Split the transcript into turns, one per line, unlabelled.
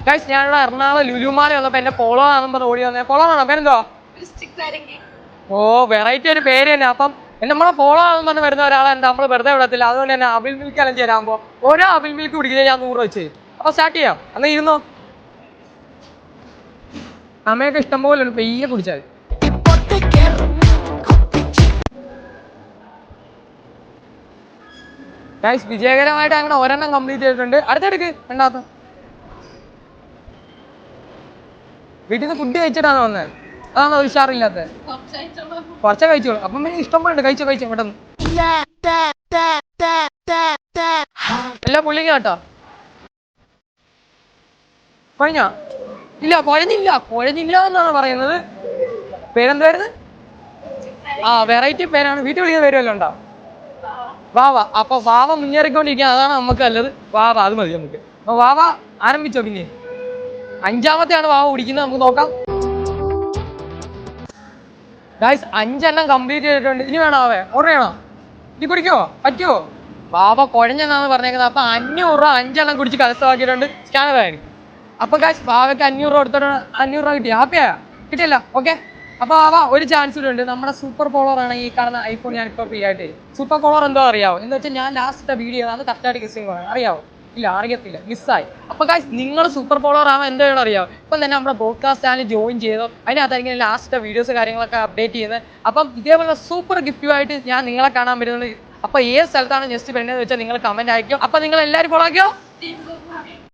Guys ഞാനിവിടെ എറണാകുളം ലുലുമാല വന്നപ്പോൾ എന്നെ പോളോ ആണെന്ന് പറഞ്ഞ് ഓടി വന്നേ. പോളോ ആണോ? പേരെന്തുവാ? ഓ വെറൈറ്റി ഒരു പേര് തന്നെ. അപ്പം നമ്മളെ പോളോ ആണെന്ന് പറഞ്ഞ് വരുന്ന ഒരാളെ നമ്മൾ വെറുതെ വിടത്തില്ല. അതുകൊണ്ട് തന്നെ അവിൽ മിൽക്ക് അലഞ്ച് തരാകുമ്പോൾ ഓരോ അവിൽ മിൽക്ക് കുടിക്കുന്നത് ഞാൻ 100 വെച്ച്. അപ്പോൾ സ്റ്റാർട്ട് ചെയ്യാം. എന്നാൽ ഇരുന്നോ. അമ്മയൊക്കെ ഇഷ്ടം പോലെ ഉണ്ട്. പെയ്യെ കുടിച്ചാൽ ഗൈസ് വിജയകരമായിട്ട് അങ്ങനെ ഒരെണ്ണം കംപ്ലീറ്റ് ചെയ്തിട്ടുണ്ട്. അടുത്തെടുക്ക് രണ്ടാമത്തെ. വീട്ടിൽ നിന്ന് ഫുഡ് കഴിച്ചിട്ടാണ് വന്നത്. അതാണ് ഒരു ഉഷാറില്ലാത്തത്. കുറച്ചേ കഴിച്ചോളൂ. അപ്പം പിന്നെ ഇഷ്ടം പോലെ ഉണ്ട്. കഴിച്ചോ പെട്ടെന്ന്. എല്ലാം പുള്ളിങ്ങ കേട്ടോ. കഴിഞ്ഞോ? ഇല്ല കുഴഞ്ഞില്ല എന്നാണ് പറയുന്നത്. പേരെന്തായിരുന്നു? വെറൈറ്റി പേരാണ്. വീട്ടിൽ വിളിക്കുന്ന പേര് വല്ലതും ഉണ്ടോ? വാവ. അപ്പൊ വാവ മുന്നേറിക്കൊണ്ടിരിക്കുക. അതാണ് നമുക്ക് നല്ലത്. വാവ അത് മതി നമുക്ക്. അപ്പൊ വാവ ആരംഭിച്ചോ. പിന്നെ 5ാമത്തെയാണ് വാവ കുടിക്കുന്നത്. നമുക്ക് നോക്കാം. ഗൈസ് 5 എണ്ണം കംപ്ലീറ്റ് ചെയ്തിട്ടുണ്ട്. ഇനി വേണോ വാവേ? ഓർഡർ ചെയ്യണോ? ഇനി കുടിക്കുമോ? പറ്റുമോ? വാവ കുഴഞ്ഞെന്നാണ് പറഞ്ഞേക്കുന്നത്. അപ്പൊ 500 രൂപ 5 എണ്ണം കുടിച്ച് കരസ്ഥമാക്കിയിട്ടുണ്ട്. സ്കാനറായി. അപ്പൊ ഗൈസ് വാവയ്ക്ക് 500 രൂപ എടുത്തിട്ട് 500 രൂപ കിട്ടി. ഹാപ്പിയാ? കിട്ടിയല്ല? ഓക്കെ. അപ്പൊ വാവ ഒരു ചാൻസ് കൂടെ ഉണ്ട്. നമ്മുടെ സൂപ്പർ പോളറാണ് ഈ കാണുന്ന ഐഫോൺ. ഞാനിപ്പോൾ ഫ്രീ ആയിട്ട് സൂപ്പർ പോളർ എന്തോ അറിയാവോ? എന്ന് വെച്ചാൽ ഞാൻ ലാസ്റ്റ് വീഡിയോ അത് കറക്റ്റായിട്ട് ഗസ്സിങ് അറിയാവോ? ഇല്ല അറിയത്തില്ല, മിസ്സായി. അപ്പൊ ഗൈസ് നിങ്ങൾ സൂപ്പർ പോളർ ആവാൻ എന്താ വേണം അറിയാമോ? ഇപ്പം തന്നെ നമ്മുടെ ബ്രോഡ്കാസ്റ്റ് ചാനൽ ജോയിൻ ചെയ്തോ. അതിനകത്തായിരിക്കും ലാസ്റ്റ് വീഡിയോസ് കാര്യങ്ങളൊക്കെ അപ്ഡേറ്റ് ചെയ്യുന്നത്. അപ്പം ഇതേപോലെ സൂപ്പർ ഗിഫ്റ്റുമായിട്ട് ഞാൻ നിങ്ങളെ കാണാൻ വരുന്നത്. അപ്പോൾ ഏത് സ്ഥലത്താണ് ജസ്റ്റ് വരുന്നത് വെച്ചാൽ നിങ്ങൾ കമന്റ് അയക്കും. അപ്പോൾ നിങ്ങൾ എല്ലാവരും ഫോളോ ആക്കിയോ.